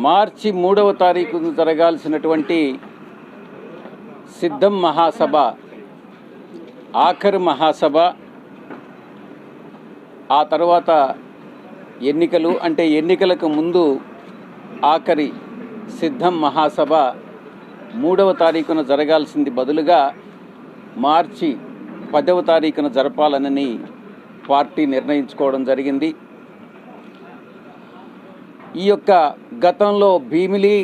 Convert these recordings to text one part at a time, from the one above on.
మార్చి 3వ తారీఖున జరగాల్సినటువంటి సిద్ధం మహాసభ ఆఖరి మహాసభ, ఆ తర్వాత ఎన్నికలు, అంటే ఎన్నికలకు ముందు ఆఖరి సిద్ధం మహాసభ 3వ తారీఖున జరగాల్సింది బదులుగా మార్చి 10వ తారీఖున జరపాలనని పార్టీ నిర్ణయించుకోవడం జరిగింది. ఈ యొక్క గతంలో భీమిలి,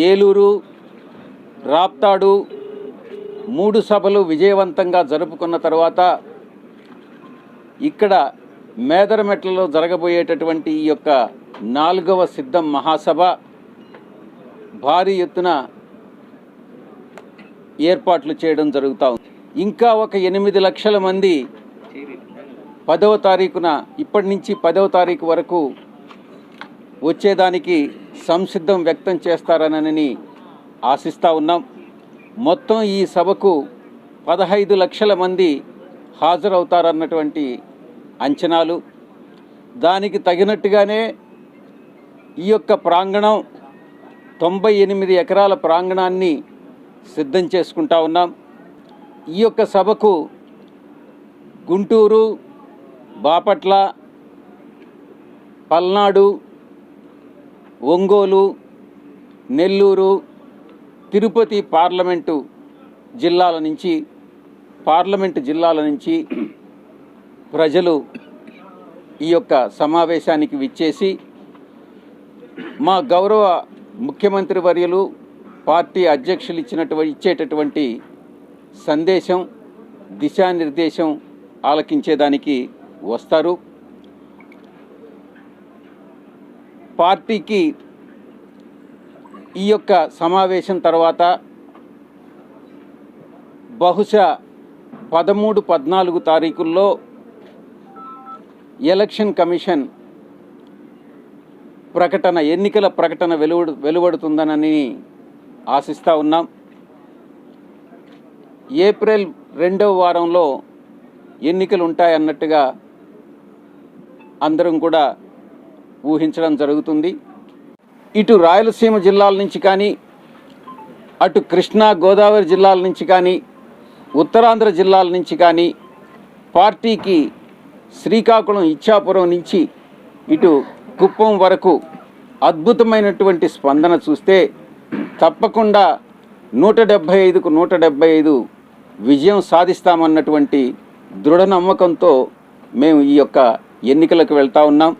ఏలూరు, రాప్తాడు 3 సభలు విజయవంతంగా జరుపుకున్న తర్వాత ఇక్కడ మేదరమెట్లలో జరగబోయేటటువంటి ఈ యొక్క 4వ సిద్ధం మహాసభ భారీ ఎత్తున ఏర్పాట్లు చేయడం జరుగుతూ ఉంది. ఇంకా ఒక 8 లక్షల మంది 10వ తారీఖున, ఇప్పటి నుంచి 10వ తారీఖు వరకు వచ్చేదానికి సంసిద్ధం వ్యక్తం చేస్తారనని ఆశిస్తూ ఉన్నాం. మొత్తం ఈ సభకు 15 లక్షల మంది హాజరవుతారన్నటువంటి అంచనాలు. దానికి తగినట్టుగానే ఈ యొక్క ప్రాంగణం 98 ఎకరాల ప్రాంగణాన్ని సిద్ధం చేసుకుంటా ఉన్నాం. ఈ యొక్క సభకు గుంటూరు, బాపట్ల, పల్నాడు, ఒంగోలు, నెల్లూరు, తిరుపతి పార్లమెంటు జిల్లాల నుంచి ప్రజలు ఈ యొక్క సమావేశానికి విచ్చేసి మా గౌరవ ముఖ్యమంత్రి వర్యులు, పార్టీ అధ్యక్షులు ఇచ్చేటటువంటి సందేశం, దిశానిర్దేశం ఆలకించేదానికి వస్తారు. పార్టీకి ఈ యొక్క సమావేశం తర్వాత బహుశా 13, 14 తారీఖుల్లో ఎలక్షన్ కమిషన్ ప్రకటన, ఎన్నికల ప్రకటన వెలువడుతుందనని ఆశిస్తూ ఉన్నాం. ఏప్రిల్ 2వ వారంలో ఎన్నికలు ఉంటాయన్నట్టుగా అందరం కూడా ఊహించడం జరుగుతుంది. ఇటు రాయలసీమ జిల్లాల నుంచి కానీ, అటు కృష్ణా, గోదావరి జిల్లాల నుంచి కానీ, ఉత్తరాంధ్ర జిల్లాల నుంచి కానీ పార్టీకి శ్రీకాకుళం, ఇచ్చాపురం నుంచి ఇటు కుప్పం వరకు అద్భుతమైనటువంటి స్పందన చూస్తే తప్పకుండా 175కు 175 విజయం సాధిస్తామన్నటువంటి దృఢ నమ్మకంతో మేము ఈ యొక్క ఎన్నికలకు వెళ్తూ ఉన్నాం.